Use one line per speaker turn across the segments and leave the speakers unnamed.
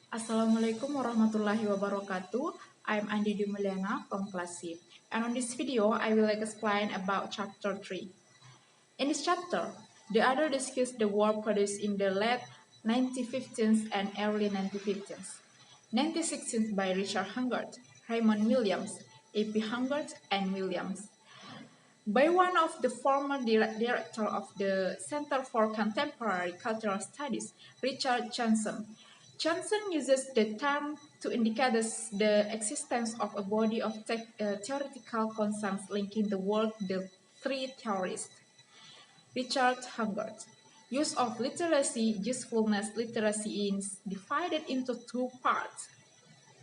Assalamualaikum warahmatullahi wabarakatuh. I'm Andi Dumeliana from class C. And on this video, I will explain about chapter 3. In this chapter, the author discusses the work produced in the late 1915s and early 1950s. 1916 by Richard Hungert, Raymond Williams, A.P. Hungert, and Williams. By one of the former director of the Center for Contemporary Cultural Studies, Richard Johnson. Johnson uses the term to indicate the existence of a body of theoretical concepts linking the work the three theorists. Richard Hungert. Use of literacy, usefulness literacy is divided into two parts.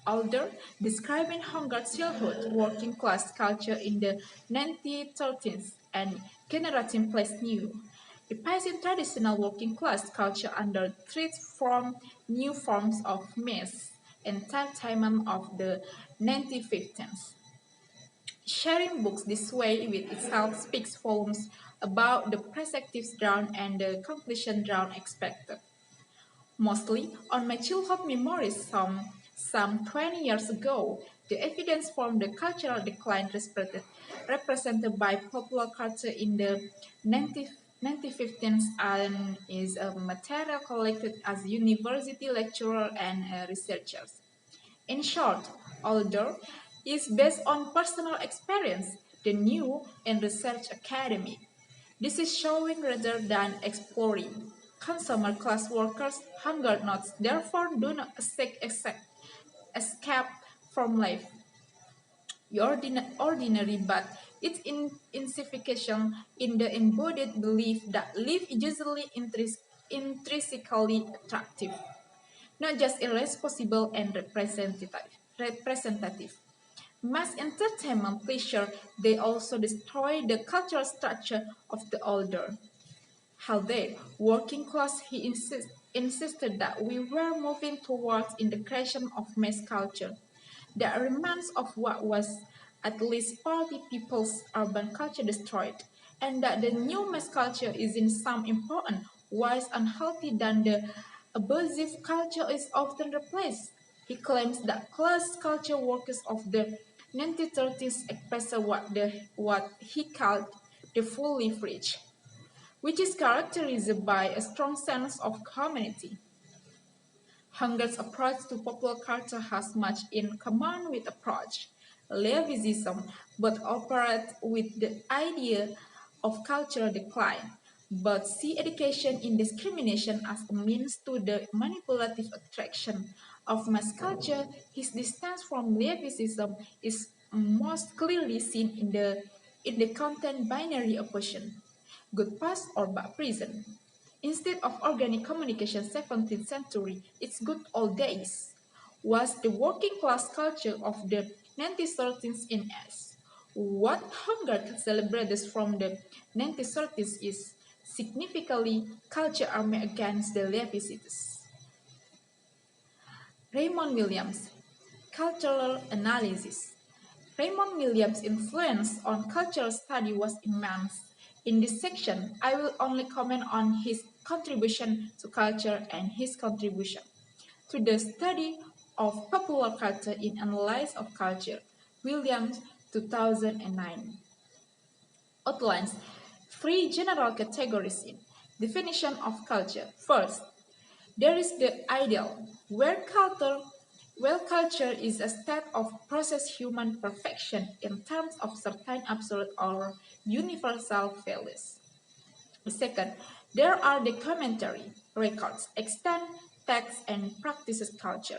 Older, describing Hunger's childhood working class culture in the 1930s and generating place new. Replacing traditional working class culture under threat from new forms of mass entertainment of the 1950s. Sharing books this way with itself speaks volumes about the perspectives drawn and the conclusion drawn expected. Mostly on my childhood memories some 20 years ago, the evidence from the cultural decline represented by popular culture in the 1915s and is a material collected as university lecturers and researchers. In short, although is based on personal experience, the new and research academic. This is showing rather than exploring. Consumer class workers hunger not, therefore do not seek escape from life. Ordinary, but its intensification in the embodied belief that life is usually intrinsically attractive, not just irresponsible and representative. Mass entertainment pleasure, they also destroy the cultural structure of the older. How they, working class, he insisted that we were moving towards integration of mass culture. The remains of what was at least 40 people's urban culture destroyed, and that the new mass culture is in some important ways unhealthy than the abusive culture is often replaced. He claims that class culture workers of the 1930s expressed what he called the fully rich, which is characterized by a strong sense of community. Hunger's approach to popular culture has much in common with approach Levinism, but operates with the idea of cultural decline. But see education in discrimination as a means to the manipulative attraction of mass culture. His distance from Levinism is most clearly seen in the content binary opposition, good past or bad present. Instead of organic communication 17th century, its good old days, was the working class culture of the 1930s in us. What Hunger celebrates from the 1930s is significantly culture army against the Levites. Raymond Williams, Cultural Analysis. Raymond Williams' influence on cultural study was immense. In this section, I will only comment on his contribution to culture and his contribution to the study of popular culture in Analysis of Culture, Williams, 2009. Outlines three general categories in definition of culture. First, there is the ideal, where culture is a state of process human perfection in terms of certain absolute or universal values. Second, there are the commentary, records, extent, text, and practices culture.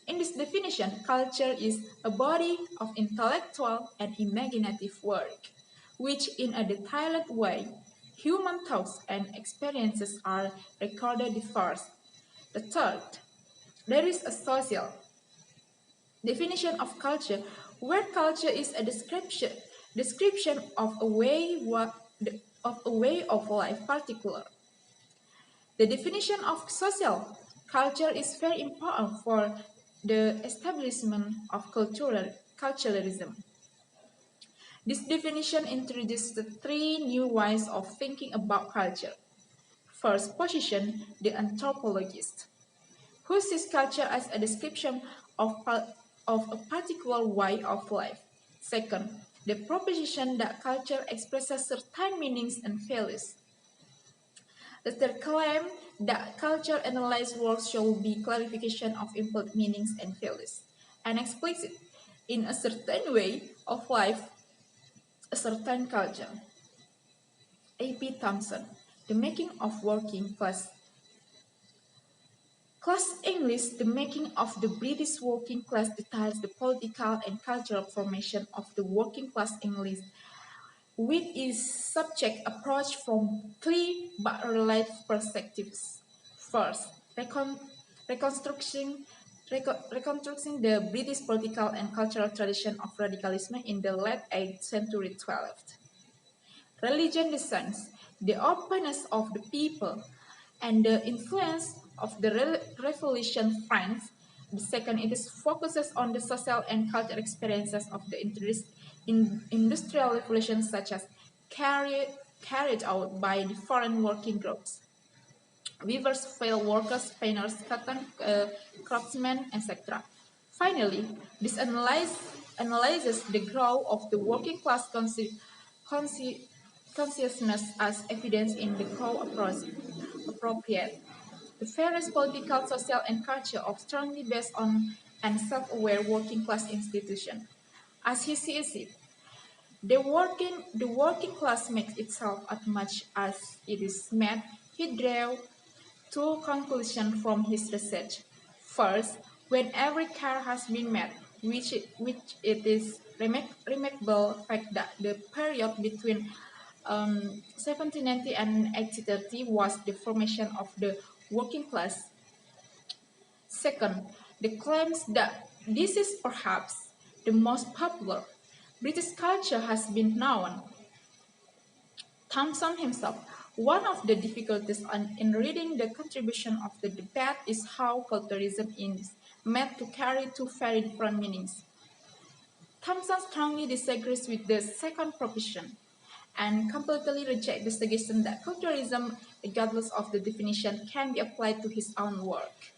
In this definition, culture is a body of intellectual and imaginative work, which in a detailed way, human thoughts and experiences are recorded the first. The third, there is a social definition of culture, where culture is a description of a way of life particular. The definition of social culture is very important for the establishment of culturalism. This definition introduces the three new ways of thinking about culture. First position, the anthropologist, who sees culture as a description of a particular way of life. Second, the proposition that culture expresses certain meanings and values. The third claim that culture analyzed works should be clarification of implied meanings and values, and explicit in a certain way of life, a certain culture. A.P. Thompson, The Making of Working Class. Class English, The Making of the British Working Class details the political and cultural formation of the working class English with its subject approach from three but related perspectives. First, reconstructing, reconstructing the British political and cultural tradition of radicalism in the late 8th century 12th. Religion descends, the openness of the people, and the influence of the Revolution France. The second, it is focuses on the social and cultural experiences of the industrial revolution, such as carried out by the foreign working groups. Weavers, field workers, painters, cotton craftsmen, etc. Finally, this analyzes the growth of the working class consciousness as evidence in the co-appropriate. The various political, social, and culture are strongly based on and self-aware working class institution. As he sees it, the working class makes itself as much as it is made. He drew two conclusions from his research. First, when every care has been met, which it is remarkable fact that the period between 1790 and 1830 was the formation of the working class. Second, the claims that this is perhaps the most popular British culture has been known. Thompson himself, one of the difficulties in reading the contribution of the debate is how culturalism is made to carry two very different meanings. Thompson strongly disagrees with the second proposition and completely rejects the suggestion that culturalism, regardless of the definition, can be applied to his own work.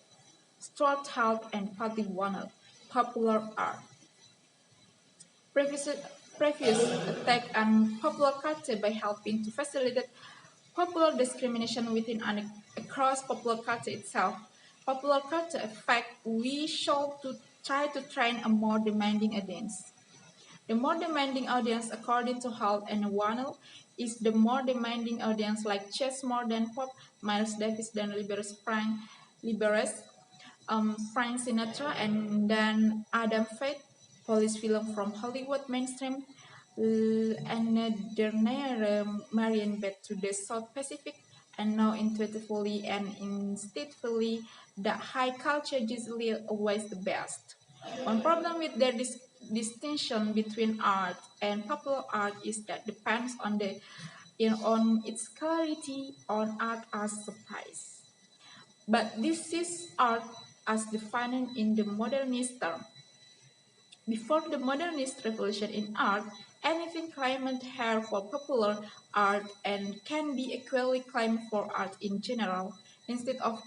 Stuart Hall and Patrick Warner, Popular Art. Previous attack on popular culture by helping to facilitate popular discrimination within and across popular culture itself. Popular culture effect we should to try to train a more demanding audience. The more demanding audience, according to Hall and Warnell, is the more demanding audience like Chess more than pop, Miles Davis than Liberes, Frank Sinatra, and then Adam Faith, police film from Hollywood mainstream, and Dernier Marian back to the South Pacific, and now intuitively and instinctively that high culture usually always the best. One problem with their distinction between art and popular art is that depends on on its clarity on art as surprise. But this is art as defined in the modernist term. Before the modernist revolution in art, anything claimed here for popular art and can be equally claimed for art in general. Instead of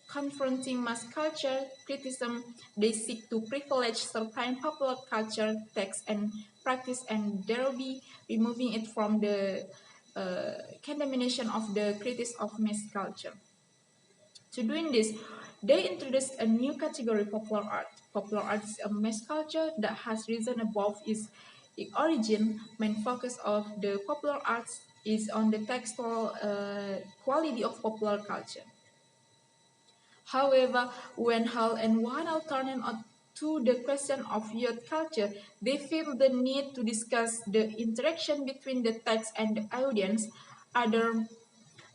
confronting mass culture criticism, they seek to privilege certain popular culture text and practice and thereby removing it from the condemnation of the critics of mass culture. To doing this, they introduced a new category, popular art. Popular art is a mass culture that has risen above its origin. Main focus of the popular arts is on the textual quality of popular culture. However, when Hall and Warnell turned to the question of youth culture, they feel the need to discuss the interaction between the text and the audience. Other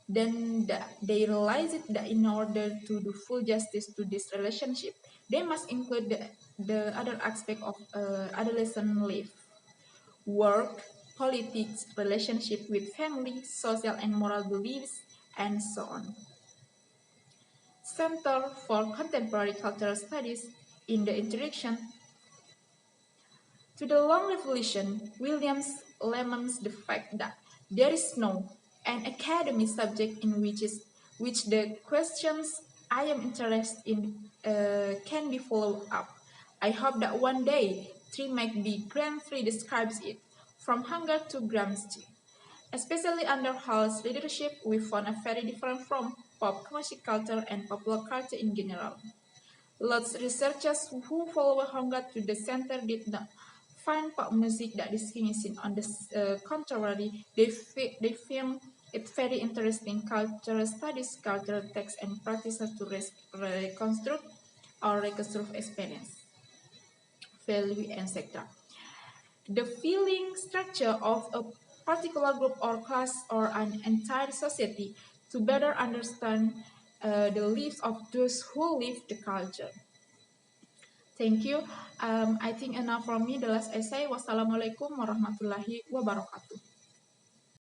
they realize that in order to do full justice to this relationship, they must include the other aspect of adolescent life, work, politics, relationship with family, social and moral beliefs, and so on. Center for Contemporary Cultural Studies in the introduction to the Long Revolution, Williams laments the fact that there is no an academic subject in which the questions I am interested in can be followed up. I hope that one day 3 might be Grand 3 describes it, from hunger to Gramsci. Especially under Hall's leadership, we found a very different from pop music culture and popular culture in general. Lots researchers who follow hunger to the center did not find pop music that discriminating. On the contrary, they found it very interesting cultural studies, cultural texts, and practices to reconstruct or reconstruct experience, value, etc. The feeling structure of a particular group or class or an entire society to better understand the lives of those who live the culture. Thank you. I think enough from me. The last essay. Wassalamualaikum warahmatullahi wabarakatuh.